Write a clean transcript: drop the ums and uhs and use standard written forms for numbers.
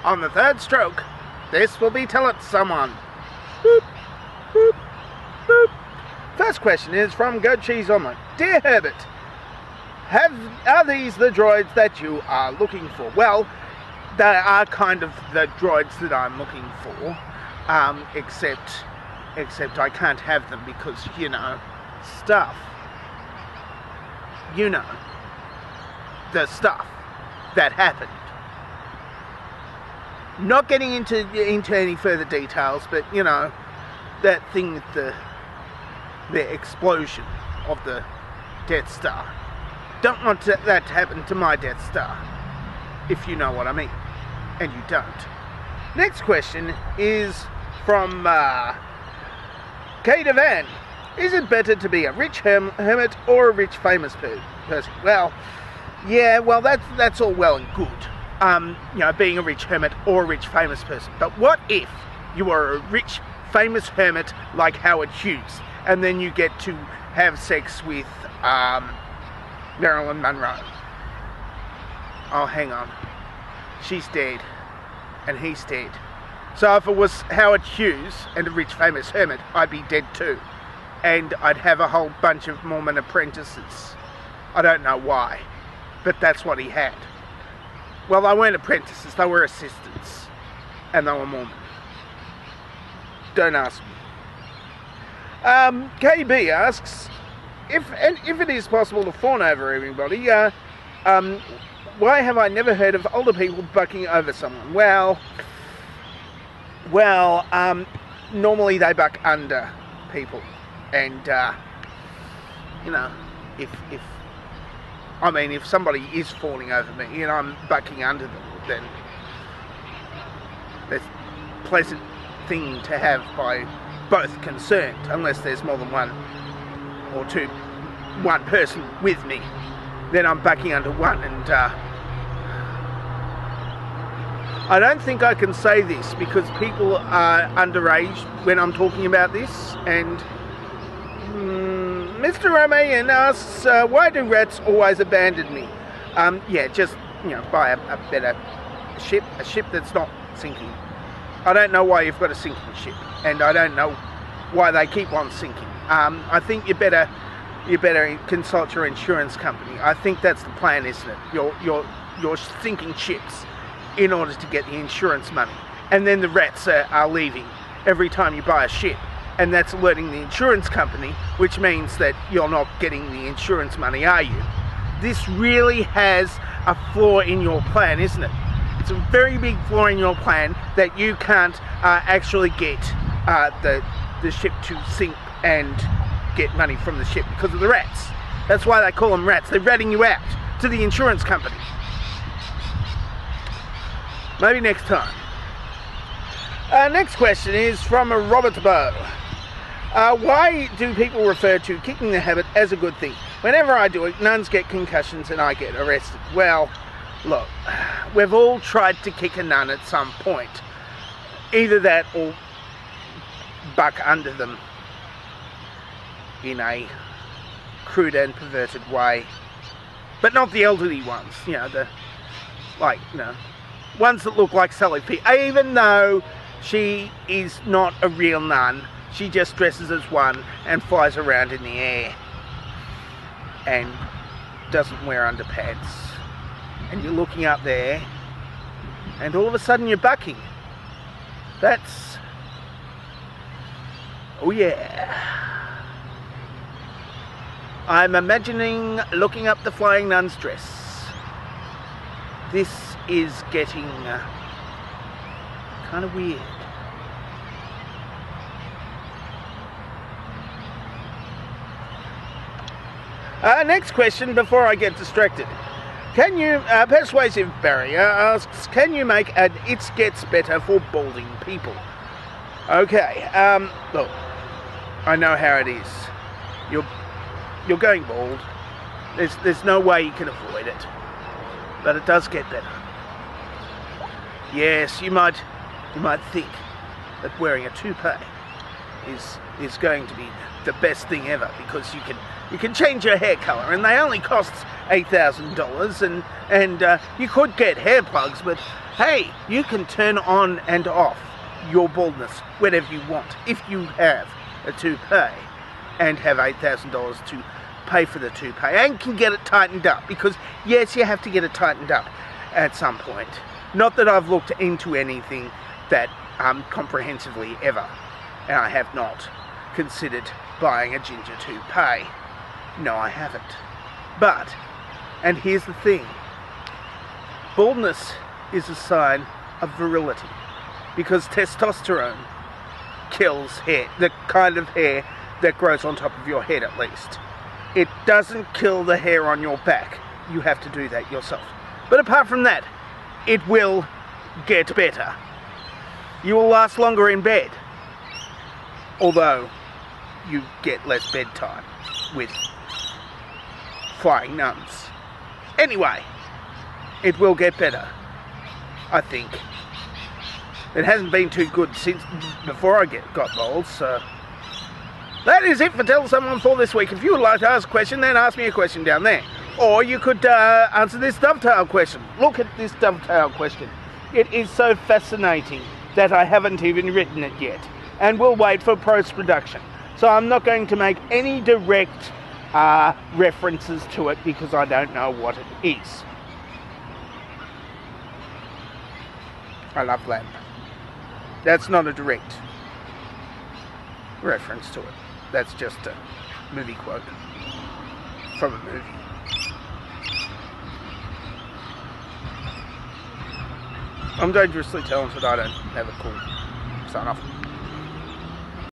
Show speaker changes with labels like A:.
A: On the third stroke, this will be tell it to someone. Boop, boop, boop. First question is from Goat Cheese Omelette. Dear Herbert, are these the droids that you are looking for? Well, they are kind of the droids that I'm looking for, except I can't have them because, you know, stuff. You know, the stuff that happened. Not getting into any further details, but, you know, that thing with the explosion of the Death Star. Don't want that to happen to my Death Star, if you know what I mean, and you don't. Next question is from Kay Devan. Is it better to be a rich hermit or a rich famous person? Well, yeah, well that's all well and good, you know, being a rich hermit or a rich famous person. But what if you were a rich famous hermit like Howard Hughes, and then you get to have sex with Marilyn Monroe? Oh, hang on. She's dead, and he's dead. So if it was Howard Hughes and a rich famous hermit, I'd be dead too. And I'd have a whole bunch of Mormon apprentices. I don't know why, but that's what he had. Well, they weren't apprentices, they were assistants. And they were Mormon. Don't ask me. KB asks, if it is possible to fawn over everybody, why have I never heard of older people bucking over someone? Well, normally they buck under people, and you know, if somebody is fawning over me and I'm bucking under them, then that's a pleasant thing to have by both concerned, unless there's more than one person with me. Then I'm bucking under one, and I don't think I can say this because people are underage when I'm talking about this. And Mr. Romayan asks, why do rats always abandon me? Yeah, just, you know, buy a better ship, a ship that's not sinking. I don't know why you've got a sinking ship, and I don't know why they keep on sinking. I think you better consult your insurance company. I think that's the plan, isn't it? You're sinking ships in order to get the insurance money, and then the rats are leaving every time you buy a ship, and that's alerting the insurance company, which means that you're not getting the insurance money, are you? This really has a flaw in your plan, isn't it? It's a very big flaw in your plan that you can't actually get the ship to sink and get money from the ship because of the rats. That's why they call them rats. They're ratting you out to the insurance company. Maybe next time. Next question is from Robert Bow. Why do people refer to kicking the habit as a good thing? Whenever I do it, nuns get concussions and I get arrested. Well, look, we've all tried to kick a nun at some point. Either that or buck under them in a crude and perverted way. But not the elderly ones, you know, ones that look like Sally P. Even though she is not a real nun, she just dresses as one and flies around in the air and doesn't wear underpants. And you're looking up there and all of a sudden you're bucking. That's... oh yeah. I'm imagining looking up the flying nun's dress. This is getting kind of weird. Next question before I get distracted. Can you, Persuasive Barrier asks, can you make an It Gets Better for balding people? Okay, look, I know how it is. You're going bald. There's no way you can avoid it. But it does get better. Yes, you might think that wearing a toupee is going to be the best thing ever because you can change your hair colour, and they only cost $8,000, and you could get hair plugs, but hey, you can turn on and off your baldness whenever you want if you have a toupee and have $8,000 to pay for the toupee and can get it tightened up, because yes, you have to get it tightened up at some point. Not that I've looked into anything that comprehensively ever, and I have not considered buying a ginger toupee. No, I haven't. But, and here's the thing, baldness is a sign of virility, because testosterone kills hair, the kind of hair that grows on top of your head at least. It doesn't kill the hair on your back. You have to do that yourself. But apart from that, it will get better. You will last longer in bed, although you get less bedtime with flying nuns. Anyway, it will get better, I think. It hasn't been too good since before I got bald, so that is it for Tell Someone for this week. If you would like to ask a question, then ask me a question down there. Or you could answer this dovetail question. Look at this dovetail question. It is so fascinating that I haven't even written it yet, and we'll wait for post-production. So I'm not going to make any direct references to it because I don't know what it is. I love lamp. That's not a direct reference to it. That's just a movie quote from a movie. I'm dangerously talented. I don't have a cool sign off.